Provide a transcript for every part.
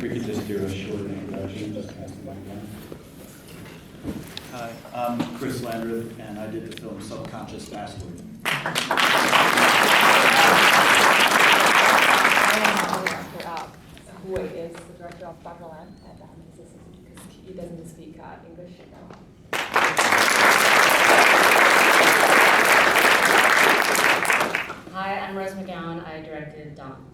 We could just do a short introduction, just pass the mic down. Hi, I'm Chris Landreth, and I did the film Subconscious Password. I am the director who is the director of McGowan, and because he doesn't speak English. Hi, I'm Rose McGowan. I directed Dawn.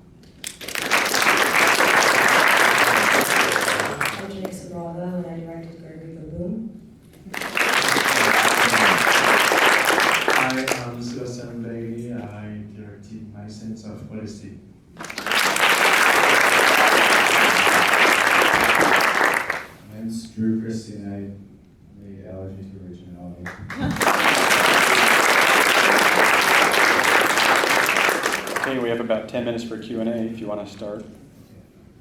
I'm Janicza Bravo, and I directed Gregory Go Boom. Hi, I'm Sébastien Bailly. I directed my Sense of Modesty. My name's Christie, and I made Allergy to Originality. Okay, we have about 10 minutes for Q&A if you want to start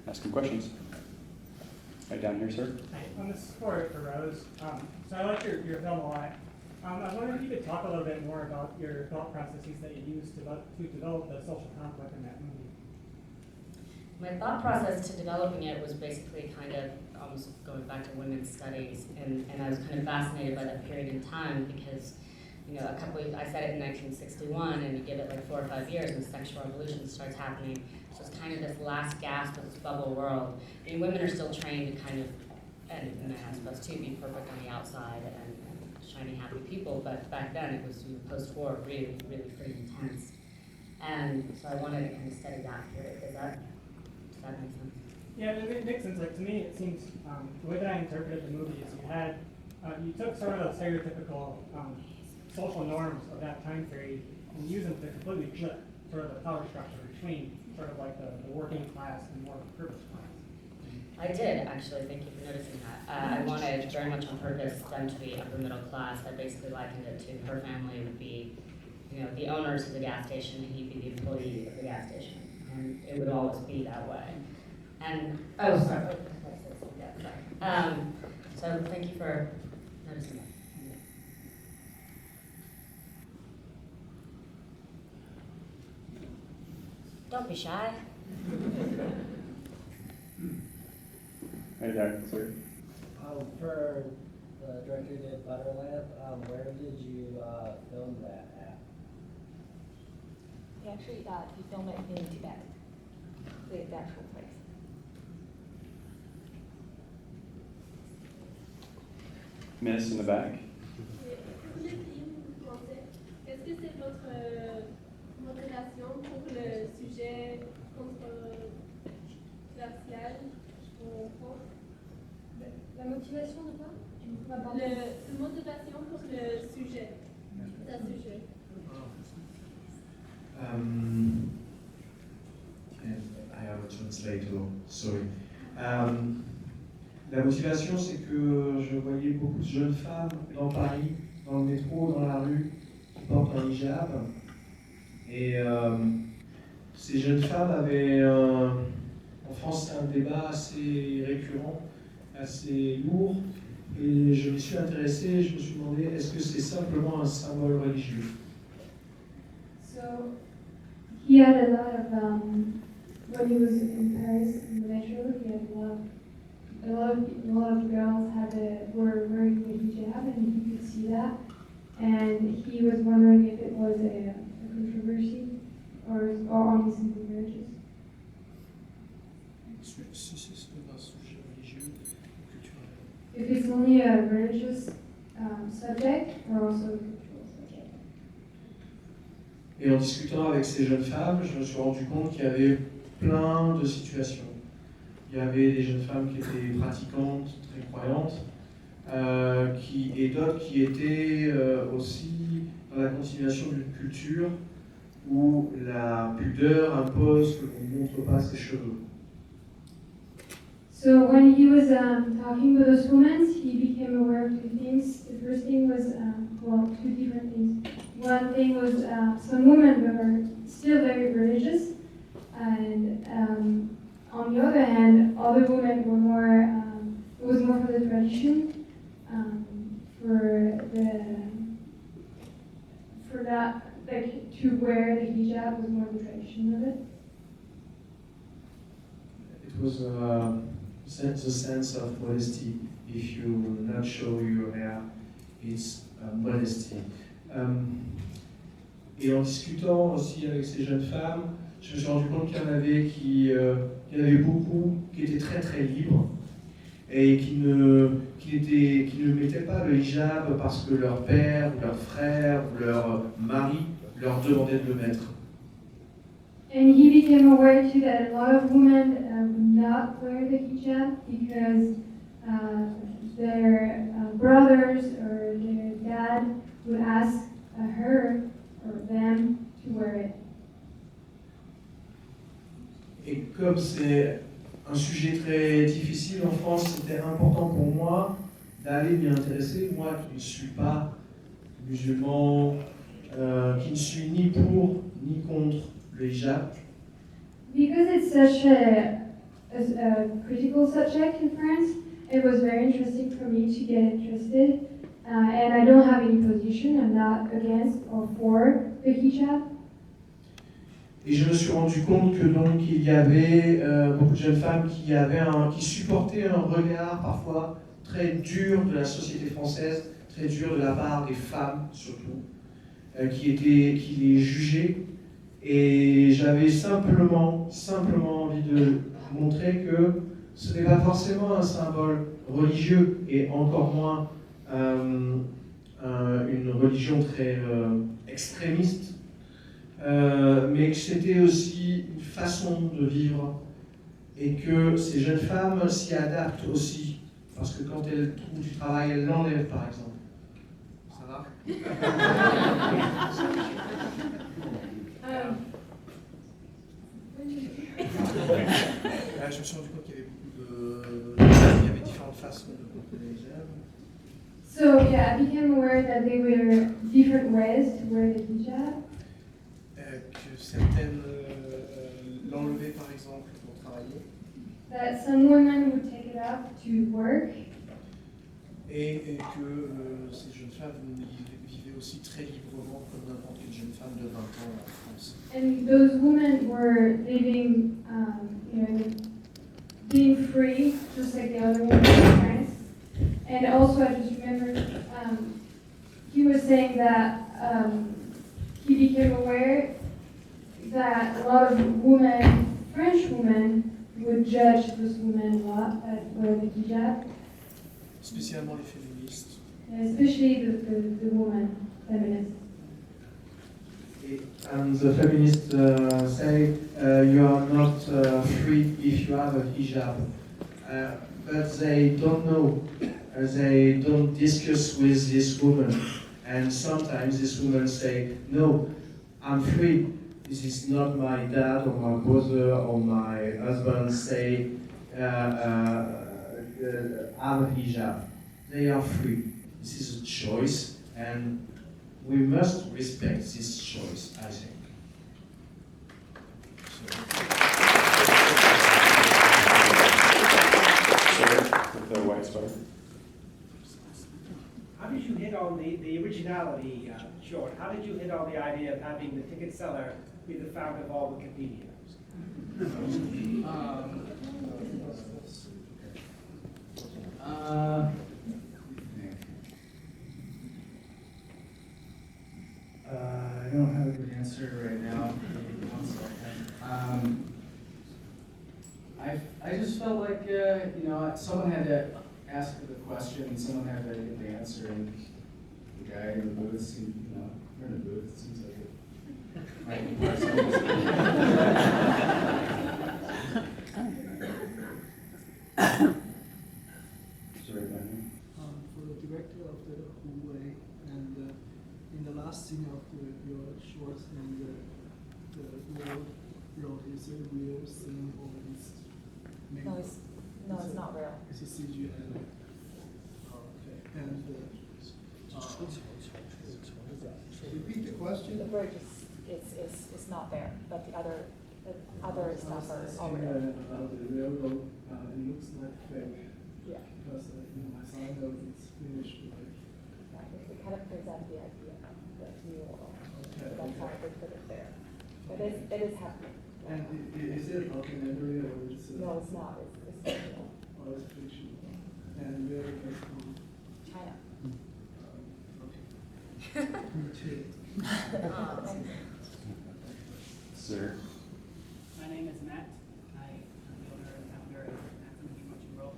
asking questions. Right down here, sir. This is for Rose. So I like your film a lot. I was wondering if you could talk a little bit more about your thought processes that you used to develop the social conflict in that movie. My thought process to developing it was basically kind of almost going back to women's studies, and I was kind of fascinated by that period in time because, you know, I said it in 1961, and you give it like 4 or 5 years, and sexual revolution starts happening. So it's kind of this last gasp of this bubble world. I mean, women are still trained to kind of, and men are supposed to be perfect on the outside and shiny, happy people, but back then it was post-war, really, really pretty intense. And so I wanted to kind of study that period. Does that make sense? Yeah, it makes sense. Like, to me, it seems the way that I interpreted the movie is you took sort of the stereotypical social norms of that time period and used them to completely flip sort of the power structure between sort of like the working class and more privileged class. I did, actually. Thank you for noticing that. I wanted very much on purpose them to be upper middle class. I basically likened it to her family would be, you know, the owners of the gas station, and he'd be the employee of the gas station. And it would always be that way. And, oh, sorry. Yeah, sorry. So thank you for noticing that. Don't be shy. Right there, sir. For the director who did Landreth, where did you film that at? Actually, he filmed it in Tibet, the actual place. Miss in the back. Le film français, est-ce que c'est votre motivation pour le sujet controversial en France? La motivation de quoi? La motivation pour le sujet. C'est un sujet. I have a translator, sorry. La motivation, c'est que je voyais beaucoup de jeunes femmes dans Paris, dans le métro, dans la rue, qui portent un hijab. Et ces jeunes femmes avaient, en France, c'est un débat assez récurrent, assez lourd. Et je me suis intéressé, je me suis demandé, est-ce que c'est simplement un symbole religieux? So he had a lot of when he was in Paris in the metro. He had a lot of girls were wearing the hijab, and he could see that. And he was wondering if it was a controversy or only something religious. If it's only a religious subject or also a cultural subject. Et en discutant avec ces jeunes femmes, je me suis rendu compte qu'il y avait plein de situations. Il y avait des jeunes femmes qui étaient pratiquantes, très croyantes, et d'autres qui étaient aussi dans la continuation d'une culture où la pudeur impose que l'on ne montre pas ses cheveux. So when he was talking with those women, he became aware of 2 things. The first thing was, 2 different things. One thing was some women were still very religious, and on the other hand, other women were more, it was more for the tradition, for that, like to wear the hijab was more the tradition of it. It was the sense of modesty. If you not show your hair, it's modesty. Et en discutant aussi avec ces jeunes femmes, je me suis rendu compte qu'il y en avait il y en avait beaucoup qui étaient très très libres et qui ne mettaient pas le hijab parce que leur père, ou leur frère, ou leur mari leur demandait de le mettre. And he became aware too that a lot of women would not wear the hijab because their brothers or their dad would ask her or them to wear it. Et comme c'est un sujet très difficile en France, c'était important pour moi d'aller m'y intéresser, moi qui ne suis pas musulman, qui ne suis ni pour ni contre le hijab. Because it's such a critical subject in France, it was very interesting for me to get interested. And I don't have any position, I'm not against or for the hijab. Et je me suis rendu compte que donc il y avait beaucoup de jeunes femmes qui supportaient un regard parfois très dur de la société française, très dur de la part des femmes surtout, qui les jugeaient. Et j'avais simplement envie de montrer que ce n'est pas forcément un symbole religieux et encore moins une religion très extrémiste, mais que c'était aussi une façon de vivre et que ces jeunes femmes s'y adaptent aussi, parce que quand elles trouvent du travail, elles l'enlèvent par exemple. Ça va? Je me suis rendu compte qu'il y avait différentes façons de porter les hijab. So yeah, I became aware that there were different ways to wear the hijab. Que certaines l'enlevaient par exemple pour travailler. That some women would take it off to work. Et que ces jeunes femmes vivaient aussi très librement comme n'importe quelle jeune femme de 20 ans en France. And those women were living, being free, just like the other women in France. And also, I just remembered, he was saying that he became aware that a lot of women, French women, would judge those women a lot that wear the hijab. Spécialement les féministes. Especially the women, feminists. And the feminists say you are not free if you have a hijab. But they don't know, they don't discuss with this woman. And sometimes this woman say, no, I'm free. This is not my dad or my brother or my husband say, have a hijab. They are free. This is a choice, and we must respect this choice, I think. Sir, with the white sweater. How did you hit on the originality short? How did you hit on the idea of having the ticket seller be the founder of all Wikipedia? I don't have a good answer right now. Maybe 1 second. I just felt like someone had to ask the question, someone had to get the answer, and the guy in the booth seemed, we're in a booth, it seems like it might be part Sorry, Benny. For the director of the hallway, and in the last scene of your short, and the world is a real scene, or is maybe it's not real. It's a CGI. Okay. And repeat the question. The bridge is not there, but the other stuff are real. About the railroad, it looks like fake. Yeah. Because I find out it's finished like. Right. We kind of present the idea of the new world. Okay. So that's how we put it there. But it is happening. And is it a documentary or is it? No, it's not. It's real. was fictional. And where it was from. China. Okay. Me too. Sir? My name is Matt. I am the owner and founder of Maximum Watching World.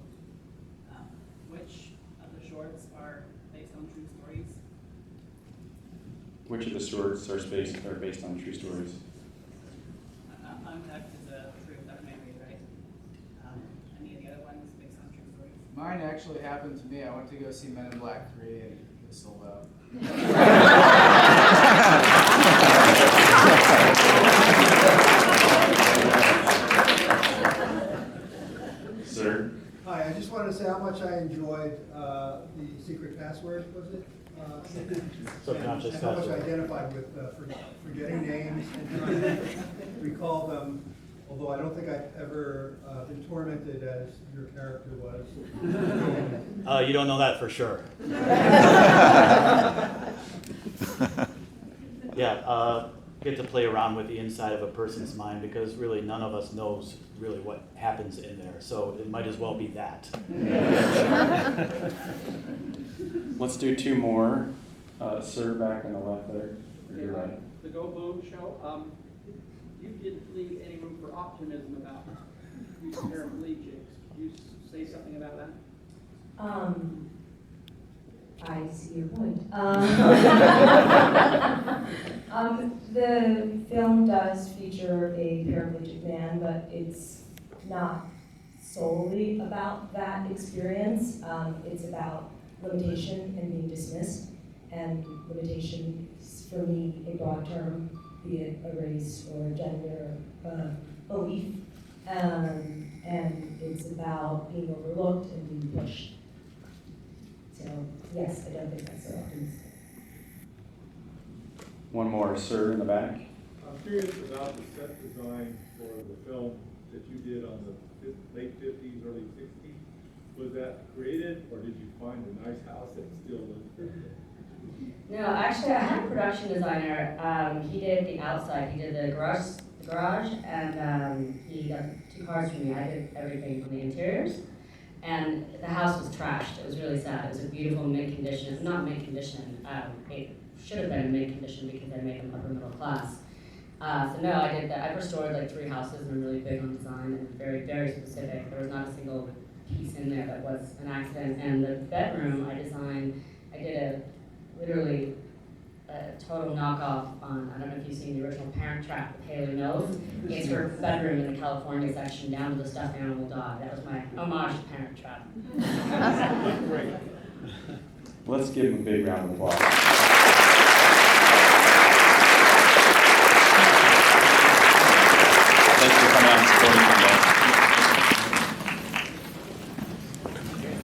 Which of the shorts are based on true stories? Which of the shorts are based on true stories? Untucked is a true documentary, right? Any of the other ones based on true stories? Mine actually happened to me. I went to go see Men in Black 3 and it was sold out. Sir? Hi, I just wanted to say how much I enjoyed the secret password, was it? Subconscious and how much I password. identified with forgetting names and trying to recall them, although I don't think I've ever been tormented as your character was. You don't know that for sure. Yeah, get to play around with the inside of a person's mind because really none of us knows really what happens in there. So it might as well be that. Let's do two more. Sir, back on the left there. Or your right. The Go Boom show, you didn't leave any room for optimism about these paraplegics. Could you say something about that? I see your point. The film does feature a paraplegic man, but it's not solely about that experience. It's about limitation and being dismissed, and limitation is, for me, a broad term, be it a race or a gender belief, and it's about being overlooked and being pushed. So, yes, I don't think that's so optimistic. One more, sir, in the back. I'm curious about the set design for the film that you did on the late 50s, early 60s. Was that created, or did you find a nice house that still looks good? No, actually, I had a production designer. He did the outside. He did the garage, and he got 2 cars from me. I did everything from the interiors. And the house was trashed. It was really sad. It was a beautiful mint condition. It's not mint condition. It should have been in mint condition because I made them upper middle class. So no, I did that. I restored like 3 houses and I'm really big on design and very, very specific. There was not a single piece in there that was an accident. And the bedroom I designed, I did literally a total knockoff on, I don't know if you've seen the original Parent Trap with Haley Mills. It's her bedroom in the California section down to the stuffed animal dog. That was my homage to Parent Trap. Great. Let's give him a big round of applause.